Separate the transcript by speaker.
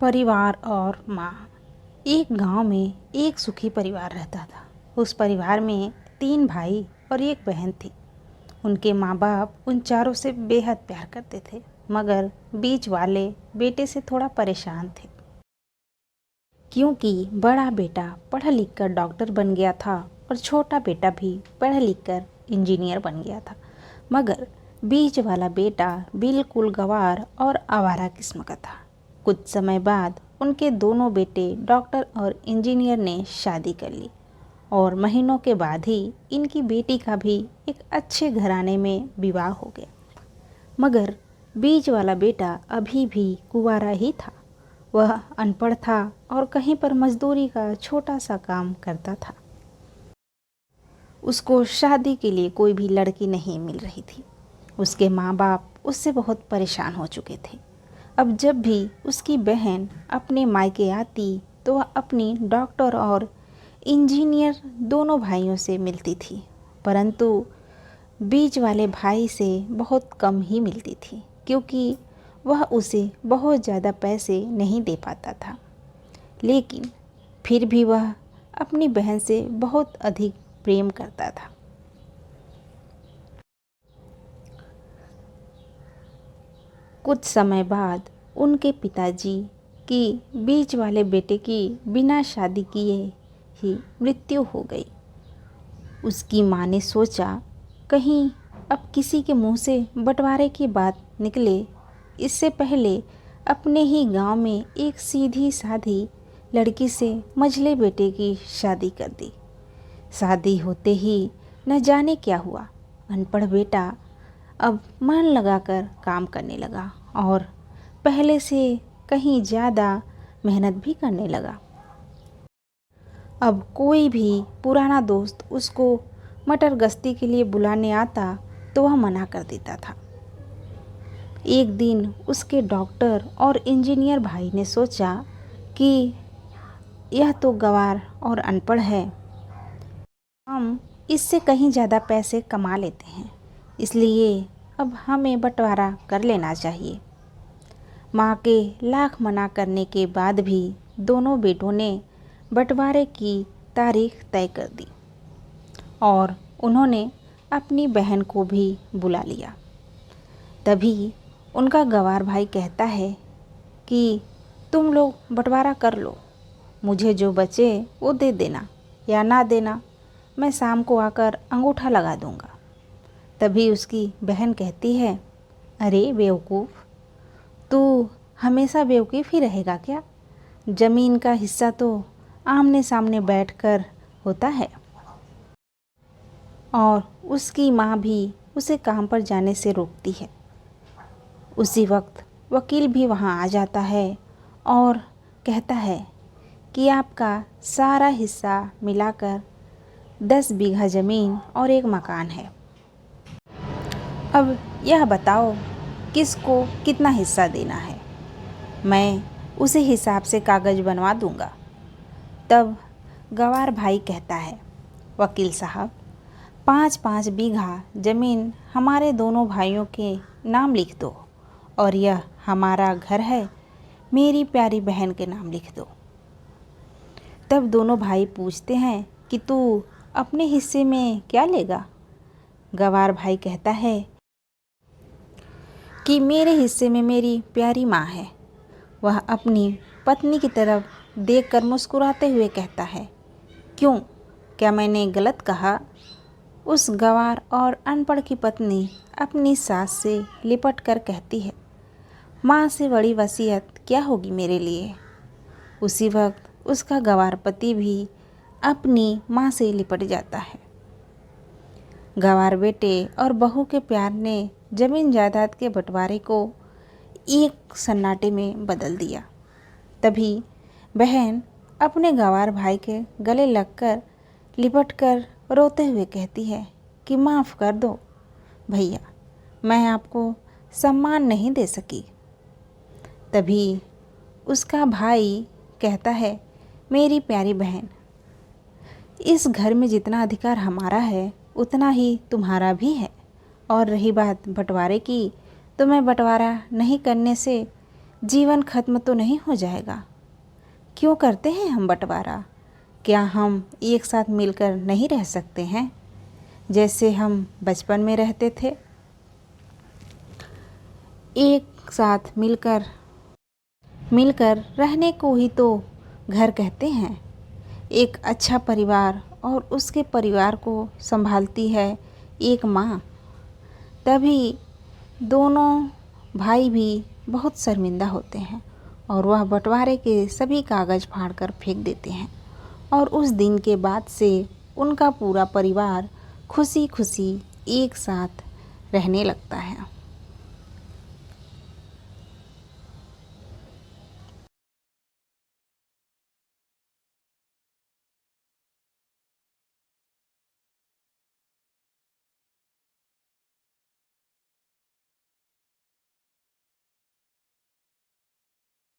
Speaker 1: परिवार और माँ। एक गांव में एक सुखी परिवार रहता था। उस परिवार में 3 भाई और एक बहन थी। उनके माँ बाप उन चारों से बेहद प्यार करते थे, मगर बीच वाले बेटे से थोड़ा परेशान थे, क्योंकि बड़ा बेटा पढ़ लिख कर डॉक्टर बन गया था और छोटा बेटा भी पढ़ लिख कर इंजीनियर बन गया था। मगर बीच वाला बेटा बिल्कुल गंवार और आवारा किस्म का था। कुछ समय बाद उनके दोनों बेटे डॉक्टर और इंजीनियर ने शादी कर ली और महीनों के बाद ही इनकी बेटी का भी एक अच्छे घराने में विवाह हो गया। मगर बीच वाला बेटा अभी भी कुंवारा ही था। वह अनपढ़ था और कहीं पर मजदूरी का छोटा सा काम करता था। उसको शादी के लिए कोई भी लड़की नहीं मिल रही थी। उसके माँ बाप उससे बहुत परेशान हो चुके थे। अब जब भी उसकी बहन अपने मायके आती तो वह अपनी डॉक्टर और इंजीनियर दोनों भाइयों से मिलती थी, परंतु बीच वाले भाई से बहुत कम ही मिलती थी, क्योंकि वह उसे बहुत ज़्यादा पैसे नहीं दे पाता था। लेकिन फिर भी वह अपनी बहन से बहुत अधिक प्रेम करता था। कुछ समय बाद उनके पिताजी की बीच वाले बेटे की बिना शादी किए ही मृत्यु हो गई। उसकी माँ ने सोचा, कहीं अब किसी के मुंह से बंटवारे की बात निकले, इससे पहले अपने ही गांव में एक सीधी साधी लड़की से मझले बेटे की शादी कर दी। शादी होते ही न जाने क्या हुआ, अनपढ़ बेटा अब मन लगाकर काम करने लगा और पहले से कहीं ज़्यादा मेहनत भी करने लगा। अब कोई भी पुराना दोस्त उसको मटर गश्ती के लिए बुलाने आता तो वह मना कर देता था। एक दिन उसके डॉक्टर और इंजीनियर भाई ने सोचा कि यह तो गंवार और अनपढ़ है, हम इससे कहीं ज़्यादा पैसे कमा लेते हैं, इसलिए अब हमें बंटवारा कर लेना चाहिए। माँ के लाख मना करने के बाद भी दोनों बेटों ने बंटवारे की तारीख तय कर दी और उन्होंने अपनी बहन को भी बुला लिया। तभी उनका गंवार भाई कहता है कि तुम लोग बंटवारा कर लो, मुझे जो बचे वो दे देना या ना देना, मैं शाम को आकर अंगूठा लगा दूंगा। तभी उसकी बहन कहती है, अरे बेवकूफ़, तू हमेशा बेवकूफ़ ही रहेगा क्या? ज़मीन का हिस्सा तो आमने सामने बैठकर होता है। और उसकी माँ भी उसे काम पर जाने से रोकती है। उसी वक्त वकील भी वहाँ आ जाता है और कहता है कि आपका सारा हिस्सा मिलाकर 10 बीघा ज़मीन और एक मकान है। अब यह बताओ किसको कितना हिस्सा देना है, मैं उसी हिसाब से कागज़ बनवा दूंगा। तब गंवार भाई कहता है, वकील साहब, 5-5 बीघा ज़मीन हमारे दोनों भाइयों के नाम लिख दो और यह हमारा घर है, मेरी प्यारी बहन के नाम लिख दो। तब दोनों भाई पूछते हैं कि तू अपने हिस्से में क्या लेगा? गंवार भाई कहता है कि मेरे हिस्से में मेरी प्यारी माँ है। वह अपनी पत्नी की तरफ देखकर मुस्कुराते हुए कहता है, क्यों, क्या मैंने गलत कहा? उस गंवार और अनपढ़ की पत्नी अपनी सास से लिपट कर कहती है, माँ से बड़ी वसीयत क्या होगी मेरे लिए। उसी वक्त उसका गंवार पति भी अपनी माँ से लिपट जाता है। गंवार बेटे और बहू के प्यार ने जमीन जायदाद के बंटवारे को एक सन्नाटे में बदल दिया। तभी बहन अपने गंवार भाई के गले लगकर लिपटकर रोते हुए कहती है कि माफ़ कर दो भैया, मैं आपको सम्मान नहीं दे सकी। तभी उसका भाई कहता है, मेरी प्यारी बहन, इस घर में जितना अधिकार हमारा है उतना ही तुम्हारा भी है, और रही बात बंटवारे की, तो मैं बंटवारा नहीं करने से जीवन खत्म तो नहीं हो जाएगा? क्यों करते हैं हम बंटवारा? क्या हम एक साथ मिलकर नहीं रह सकते हैं जैसे हम बचपन में रहते थे? एक साथ मिलकर रहने को ही तो घर कहते हैं। एक अच्छा परिवार और उसके परिवार को संभालती है एक माँ। तभी दोनों भाई भी बहुत शर्मिंदा होते हैं और वह बंटवारे के सभी कागज़ फाड़कर फेंक देते हैं। और उस दिन के बाद से उनका पूरा परिवार खुशी खुशी एक साथ रहने लगता है।